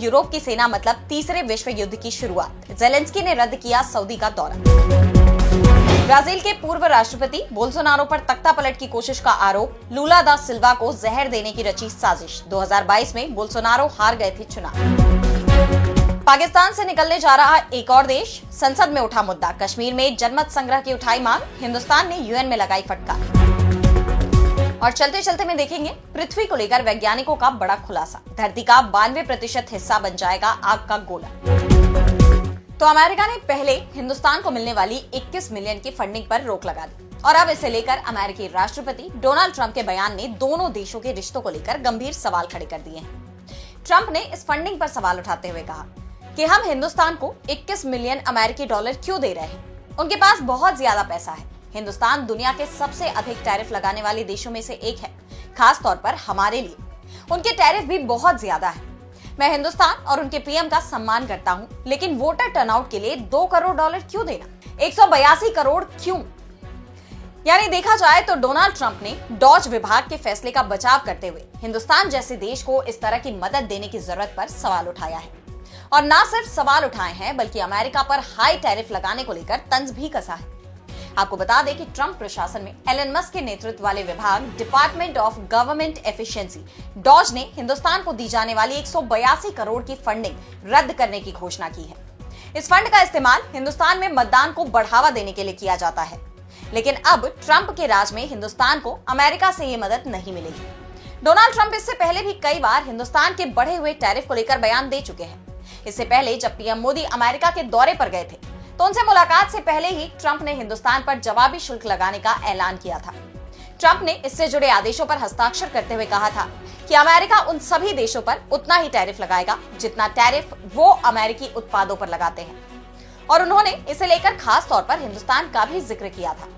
Europe की सेना मतलब तीसरे विश्व युद्ध की शुरुआत। जेलेंस्की ने रद्द किया सऊदी का दौरा। ब्राजील के पूर्व राष्ट्रपति बोल्सोनारो पर तख्ता पलट की कोशिश का आरोप। लूला दा सिल्वा को जहर देने की रची साजिश। 2022 में बोल्सोनारो हार गए थे चुनाव। पाकिस्तान से निकलने जा रहा एक और देश। संसद में उठा मुद्दा। कश्मीर में जनमत संग्रह की उठाई मांग। हिंदुस्तान ने यूएन में लगाई फटकार। और चलते चलते में देखेंगे पृथ्वी को लेकर वैज्ञानिकों का बड़ा खुलासा। धरती का 92% हिस्सा बन जाएगा आग का गोला। तो अमेरिका ने पहले हिंदुस्तान को मिलने वाली 21 मिलियन की फंडिंग पर रोक लगा दी और अब इसे लेकर अमेरिकी राष्ट्रपति डोनाल्ड ट्रंप के बयान ने दोनों देशों के रिश्तों को लेकर गंभीर सवाल खड़े कर दिए हैं। ट्रंप ने इस फंडिंग पर सवाल उठाते हुए कहा कि हम हिंदुस्तान को 21 मिलियन अमेरिकी डॉलर क्यों दे रहे हैं? उनके पास बहुत ज्यादा पैसा है। हिंदुस्तान दुनिया के सबसे अधिक टैरिफ लगाने वाले देशों में से एक है, खास तौर पर हमारे लिए। उनके टैरिफ भी बहुत ज्यादा है। मैं हिंदुस्तान और उनके पीएम का सम्मान करता हूं, लेकिन वोटर टर्नआउट के लिए 2 करोड़ डॉलर क्यों देना? 182 करोड़ क्यों? यानी देखा जाए तो डोनाल्ड ट्रंप ने डॉज विभाग के फैसले का बचाव करते हुए हिंदुस्तान जैसे देश को इस तरह की मदद देने की जरूरत पर सवाल उठाया है। और ना सिर्फ सवाल उठाए हैं, बल्कि अमेरिका पर हाई टैरिफ लगाने को लेकर तंज भी कसा है। आपको बता दें कि ट्रंप प्रशासन में एलन मस्क के नेतृत्व वाले विभाग department of government efficiency DOGE ने हिंदुस्तान को दी जाने वाली 182 करोड़ की फंडिंग रद्द करने की घोषणा की है। इस फंड का इस्तेमाल हिंदुस्तान में मतदान को बढ़ावा देने के लिए किया जाता है, लेकिन अब ट्रंप के राज में हिंदुस्तान को अमेरिका से ये मदद नहीं मिलेगी। डोनाल्ड ट्रंप इससे पहले भी कई बार हिंदुस्तान के बढ़े हुए टैरिफ को लेकर बयान दे चुके हैं। इससे पहले जब पीएम मोदी अमेरिका के दौरे पर गए थे तो उनसे मुलाकात से पहले ही ट्रंप ने हिंदुस्तान पर जवाबी शुल्क लगाने का ऐलान किया था। ट्रंप ने इससे जुड़े आदेशों पर हस्ताक्षर करते हुए कहा था कि अमेरिका उन सभी देशों पर उतना ही टैरिफ लगाएगा जितना टैरिफ वो अमेरिकी उत्पादों पर लगाते हैं। और उन्होंने इसे लेकर खास तौर पर हिंदुस्तान का भी जिक्र किया था,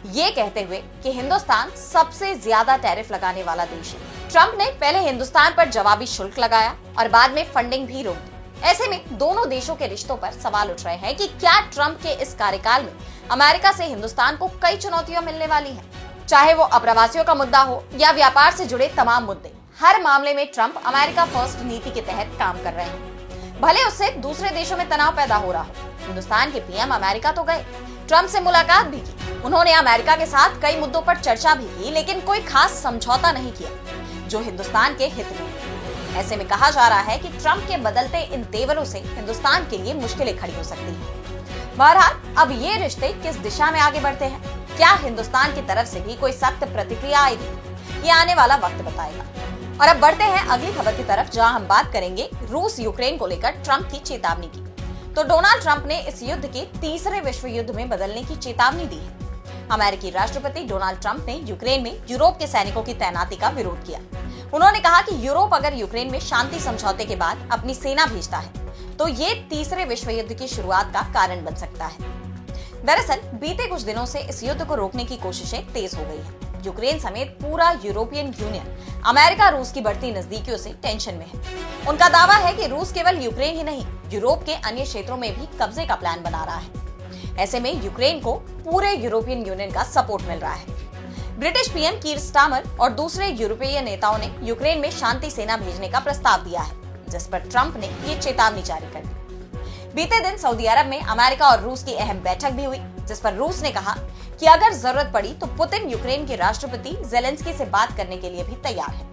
ये कहते हुए कि हिंदुस्तान सबसे ज्यादा टैरिफ लगाने वाला देश है। ट्रंप ने पहले हिंदुस्तान पर जवाबी शुल्क लगाया और बाद में फंडिंग भी रोक दी। ऐसे में दोनों देशों के रिश्तों पर सवाल उठ रहे हैं कि क्या ट्रंप के इस कार्यकाल में अमेरिका से हिंदुस्तान को कई चुनौतियां मिलने वाली हैं, चाहे वो अप्रवासियों का मुद्दा हो या व्यापार से जुड़े तमाम मुद्दे। हर मामले में ट्रंप अमेरिका फर्स्ट नीति के तहत काम कर रहे हैं, भले उससे दूसरे देशों में तनाव पैदा हो रहा हो। हिंदुस्तान के पीएम अमेरिका तो गए, ट्रंप से मुलाकात भी की, उन्होंने अमेरिका के साथ कई मुद्दों पर चर्चा भी की, लेकिन कोई खास समझौता नहीं किया जो हिंदुस्तान के हित में। ऐसे में कहा जा रहा है कि ट्रंप के बदलते इन तेवरों से हिंदुस्तान के लिए मुश्किलें खड़ी हो सकती हैं। बहरहाल अब ये रिश्ते किस दिशा में आगे बढ़ते हैं, क्या हिंदुस्तान की तरफ से भी कोई सख्त प्रतिक्रिया आएगी, ये आने वाला वक्त बताएगा। और अब बढ़ते हैं अगली खबर की तरफ, जहां हम बात करेंगे रूस यूक्रेन को लेकर ट्रंप की चेतावनी की। तो डोनाल्ड ट्रंप ने इस युद्ध के तीसरे विश्व युद्ध में बदलने की चेतावनी दी है। अमेरिकी राष्ट्रपति डोनाल्ड ट्रंप ने यूक्रेन में यूरोप के सैनिकों की तैनाती का विरोध किया। उन्होंने कहा कि यूरोप अगर यूक्रेन में शांति समझौते के बाद अपनी सेना भेजता है तो ये तीसरे विश्व युद्ध की शुरुआत का कारण बन सकता है। दरअसल बीते कुछ दिनों से इस युद्ध को रोकने की कोशिशें तेज हो गई हैं। यूक्रेन समेत पूरा यूरोपियन यूनियन अमेरिका रूस की बढ़ती नजदीकियों से टेंशन में है। उनका दावा है कि रूस केवल यूक्रेन ही नहीं, यूरोप के अन्य क्षेत्रों में भी कब्जे का प्लान बना रहा है। ऐसे में यूक्रेन को पूरे यूरोपियन यूनियन का सपोर्ट मिल रहा है। ब्रिटिश पीएम कीर स्टारमर और दूसरे यूरोपीय नेताओं ने यूक्रेन में शांति सेना भेजने का प्रस्ताव दिया है, जिस पर ट्रंप ने ये चेतावनी जारी कर दी। बीते दिन सऊदी अरब में अमेरिका और रूस की अहम बैठक भी हुई, जिस पर रूस ने कहा कि अगर जरूरत पड़ी तो पुतिन यूक्रेन के राष्ट्रपति जेलेंस्की से बात करने के लिए भी तैयार है।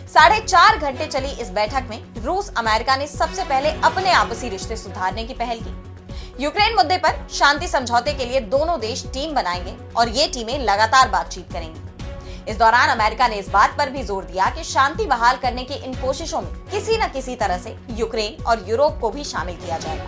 4.5 घंटे चली इस बैठक में रूस अमेरिका ने सबसे पहले अपने आपसी रिश्ते सुधारने की पहल की। यूक्रेन मुद्दे पर शांति समझौते के लिए दोनों देश टीम बनाएंगे और ये टीमें लगातार बातचीत करेंगी। इस दौरान अमेरिका ने इस बात पर भी जोर दिया कि शांति बहाल करने की इन कोशिशों में किसी न किसी तरह से यूक्रेन और यूरोप को भी शामिल किया जाएगा।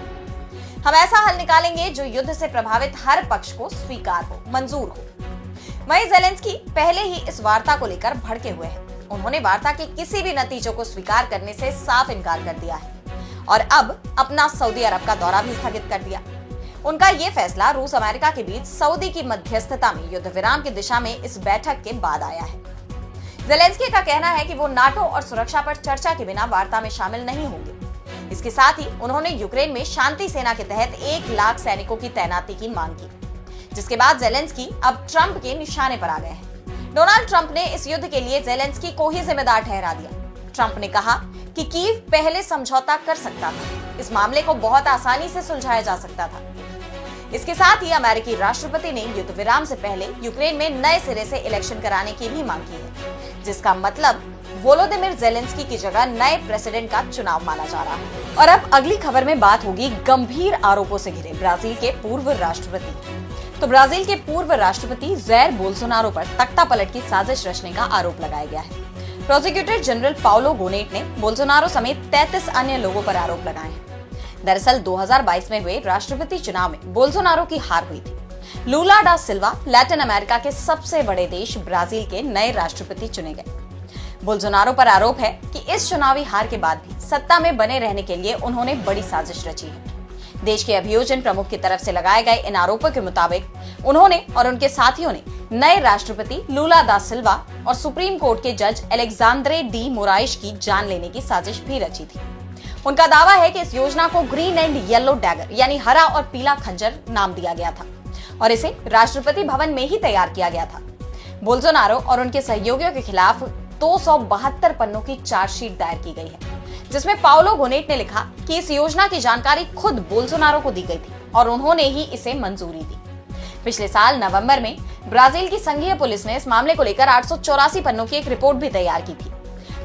हम ऐसा हल निकालेंगे जो युद्ध से प्रभावित हर पक्ष को स्वीकार हो, मंजूर हो। वहीं जेलेंस्की पहले ही इस वार्ता को लेकर भड़के हुए हैं। उन्होंने वार्ता के किसी भी नतीजों को स्वीकार करने से साफ इनकार कर दिया है और अब अपना सऊदी अरब का दौरा भी स्थगित कर दिया। उनका ये फैसला रूस अमेरिका के बीच सऊदी की मध्यस्थता में युद्ध विराम की दिशा में इस बैठक के बाद आया है। जेलेंस्की का कहना है कि वो नाटो और सुरक्षा पर चर्चा के बिना वार्ता में शामिल नहीं होंगे। इसके साथ ही उन्होंने यूक्रेन में शांति सेना के तहत 1 लाख सैनिकों की तैनाती की मांग की, जिसके बाद जेलेंस्की अब ट्रंप के निशाने पर आ गए हैं। डोनाल्ड ट्रंप ने इस युद्ध के लिए जेलेंस्की को ही जिम्मेदार ठहरा दिया। ट्रंप ने कहा कि कीव पहले समझौता कर सकता था। इस मामले को बहुत आसानी से सुलझाया जा सकता था। इसके साथ ही अमेरिकी राष्ट्रपति ने युद्ध विराम से पहले यूक्रेन में नए सिरे से इलेक्शन कराने की भी मांग की है, जिसका मतलब वोलोदिमिर जेलेंस्की की जगह नए प्रेसिडेंट का चुनाव माना जा रहा है। और अब अगली खबर में बात होगी गंभीर आरोपों से घिरे ब्राजील के पूर्व राष्ट्रपति। तो ब्राजील के पूर्व राष्ट्रपति जैर बोल्सोनारो पर तख्तापलट की साजिश रचने का आरोप लगाया गया है। प्रोसिक्यूटर जनरल पाउलो गोनेट ने बोल्सोनारो समेत 33 अन्य लोगों पर आरोप लगाए हैं। दरअसल 2022 में हुए राष्ट्रपति चुनाव में बोल्सोनारो की हार हुई थी। लूला डा सिल्वा लैटिन अमेरिका के सबसे बड़े देश ब्राजील के नए राष्ट्रपति चुने गए। बोल्सोनारो पर आरोप है कि इस चुनावी हार के बाद भी सत्ता में बने रहने के लिए उन्होंने बड़ी साजिश रची है। देश के अभियोजन प्रमुख की तरफ से लगाए गए इन आरोपों के मुताबिक उन्होंने और उनके साथियों ने नए राष्ट्रपति लूला दा सिल्वा और सुप्रीम कोर्ट के जज एलेक्सांद्रे डी मोराइस की जान लेने की साजिश भी रची थी। उनका दावा है कि इस योजना को ग्रीन एंड येलो डैगर यानी हरा और पीला खंजर नाम दिया गया था और इसे राष्ट्रपति भवन में ही तैयार किया गया था। बोल्सोनारो और उनके सहयोगियों के खिलाफ 272 पन्नों की चार्जशीट दायर की गई है, जिसमें पाउलो गोनेट ने लिखा कि इस योजना की जानकारी खुद बोल्सोनारो को दी गई थी और उन्होंने ही इसे मंजूरी दी। पिछले साल नवंबर में ब्राजील की संघीय पुलिस ने इस मामले को लेकर 884 पन्नों की एक रिपोर्ट भी तैयार की थी।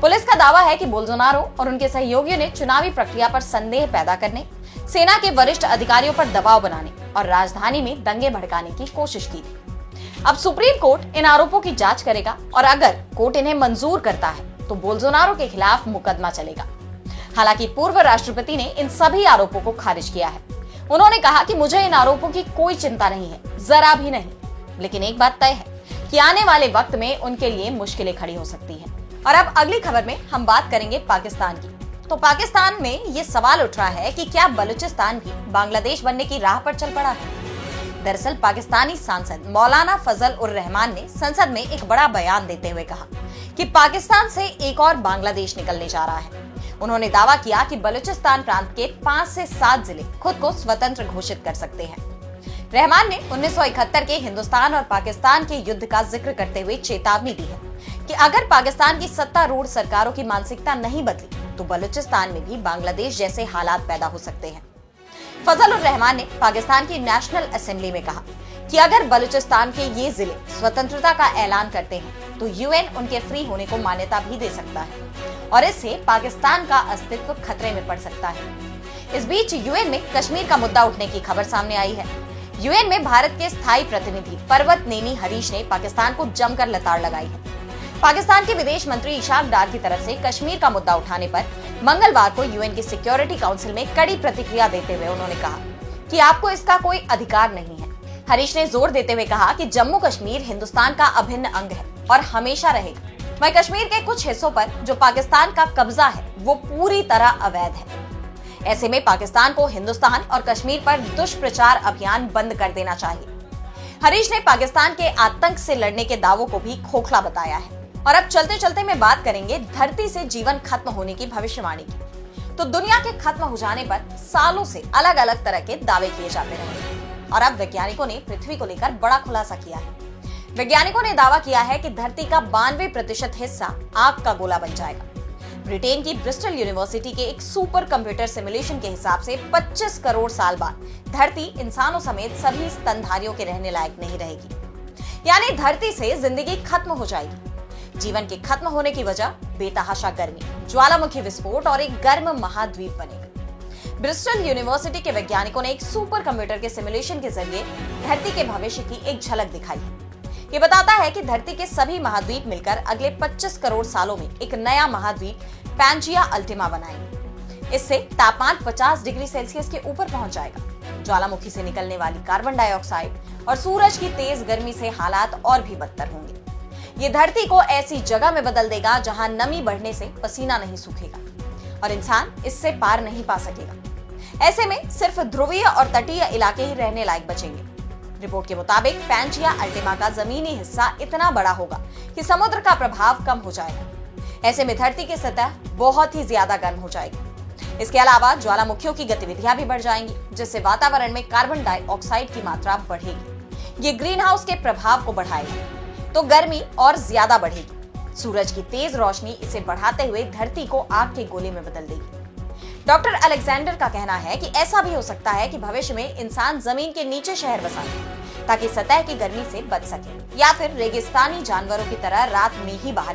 पुलिस का दावा है कि बोल्सोनारो और उनके सहयोगियों ने चुनावी प्रक्रिया पर संदेह पैदा करने, सेना के वरिष्ठ अधिकारियों पर दबाव बनाने और राजधानी में दंगे भड़काने की कोशिश की थी। अब सुप्रीम कोर्ट इन आरोपों की जांच करेगा और अगर कोर्ट इन्हें मंजूर करता है तो बोल्सोनारो के खिलाफ मुकदमा चलेगा। हालांकि पूर्व राष्ट्रपति ने इन सभी आरोपों को खारिज किया है। उन्होंने कहा कि मुझे इन आरोपों की कोई चिंता नहीं है, जरा भी नहीं, लेकिन एक बात तय है कि आने वाले वक्त में उनके लिए मुश्किलें खड़ी हो सकती हैं। और अब अगली खबर में हम बात करेंगे पाकिस्तान की। तो पाकिस्तान में ये सवाल उठ रहा है कि क्या बलूचिस्तान भी बांग्लादेश बनने की राह पर चल पड़ा है। दरअसल पाकिस्तानी सांसद मौलाना फजल उर रहमान ने संसद में एक बड़ा बयान देते हुए कहा कि पाकिस्तान से एक और बांग्लादेश निकलने जा रहा है। उन्होंने दावा किया कि बलूचिस्तान प्रांत के 5 से 7 जिले खुद को स्वतंत्र घोषित कर सकते हैं। रहमान ने 1971 के हिंदुस्तान और पाकिस्तान के युद्ध का जिक्र करते हुए चेतावनी दी है कि अगर पाकिस्तान की सत्तारूढ़ सरकारों की मानसिकता नहीं बदली तो बलूचिस्तान में भी बांग्लादेश जैसे हालात पैदा हो सकते हैं। फजल उर रहमान ने पाकिस्तान की नेशनल असेंबली में कहा कि अगर बलूचिस्तान के ये जिले स्वतंत्रता का ऐलान करते हैं तो यूएन उनके फ्री होने को मान्यता भी दे सकता है और इससे पाकिस्तान का अस्तित्व खतरे में पड़ सकता है। इस बीच यूएन में कश्मीर का मुद्दा उठने की खबर सामने आई है। यूएन में भारत के स्थायी प्रतिनिधि पर्वत नेनी हरीश ने पाकिस्तान को जमकर लताड़ लगाई है। पाकिस्तान के विदेश मंत्री इशाक डार की तरफ से कश्मीर का मुद्दा उठाने पर मंगलवार को यूएन की सिक्योरिटी काउंसिल में कड़ी प्रतिक्रिया देते हुए उन्होंने कहा कि आपको इसका कोई अधिकार नहीं है। हरीश ने जोर देते हुए कहा कि जम्मू कश्मीर हिंदुस्तान का अभिन्न अंग है और हमेशा रहेगा। वहीं कश्मीर के कुछ हिस्सों पर जो पाकिस्तान का कब्जा है वो पूरी तरह अवैध है। ऐसे में पाकिस्तान को हिंदुस्तान और कश्मीर पर दुष्प्रचार अभियान बंद कर देना चाहिए। हरीश ने पाकिस्तान के आतंक से लड़ने के दावों को भी खोखला बताया है। और अब चलते चलते में बात करेंगे धरती से जीवन खत्म होने की भविष्यवाणी की। तो दुनिया के खत्म हो जाने पर सालों से अलग अलग तरह के दावे किए जाते रहे और अब वैज्ञानिकों ने पृथ्वी को लेकर बड़ा खुलासा किया है। वैज्ञानिकों ने दावा किया है कि धरती का 92% हिस्सा आग का गोला बन जाएगा। ब्रिटेन की ब्रिस्टल यूनिवर्सिटी के एक सुपर कंप्यूटर सिमुलेशन के हिसाब से 25 करोड़ साल बाद धरती इंसानों समेत सभी स्तनधारियों के रहने लायक नहीं रहेगी, यानी धरती से जिंदगी खत्म हो जाएगी। जीवन के खत्म होने की वजह बेतहाशा गर्मी, ज्वालामुखी विस्फोट और एक गर्म महाद्वीप बनेगा। ब्रिस्टल यूनिवर्सिटी के वैज्ञानिकों ने एक सुपर कंप्यूटर के सिमुलेशन के जरिए धरती के भविष्य की एक झलक दिखाई है। ये बताता है कि धरती के सभी महाद्वीप मिलकर अगले 25 करोड़ सालों में एक नया महाद्वीप पैंजिया अल्टीमा बनाएंगे। इससे तापमान 50 डिग्री सेल्सियस के ऊपर पहुंच जाएगा। ज्वालामुखी से निकलने वाली कार्बन डाइऑक्साइड और सूरज की तेज गर्मी से हालात और भी बदतर होंगे। ये धरती को ऐसी जगह में बदल देगा जहां नमी बढ़ने से पसीना नहीं सूखेगा और इंसान इससे पार नहीं पा सकेगा। ऐसे में सिर्फ ध्रुवीय और तटीय इलाके ही रहने लायक बचेंगे। रिपोर्ट के मुताबिक पैंजिया अल्टीमा का जमीनी हिस्सा इतना बड़ा होगा कि समुद्र का प्रभाव कम हो जाएगा। ऐसे में धरती की सतह बहुत ही ज्यादा गर्म हो जाएगी। इसके अलावा ज्वालामुखियों की गतिविधियां भी बढ़ जाएंगी, जिससे वातावरण में कार्बन डाइऑक्साइड की मात्रा बढ़ेगी। ये ग्रीन हाउस के प्रभाव को बढ़ाएगा तो गर्मी और ज्यादा बढ़ेगी। सूरज की तेज रोशनी इसे बढ़ाते हुए धरती को आग के गोले में बदल देगी। डॉक्टर अलेक्जेंडर का कहना है कि ऐसा भी हो सकता है कि भविष्य में इंसान जमीन के नीचे शहर बसाए ताकि सतह की गर्मी से बच सके, या फिर रेगिस्तानी जानवरों की तरह रात में ही बाहर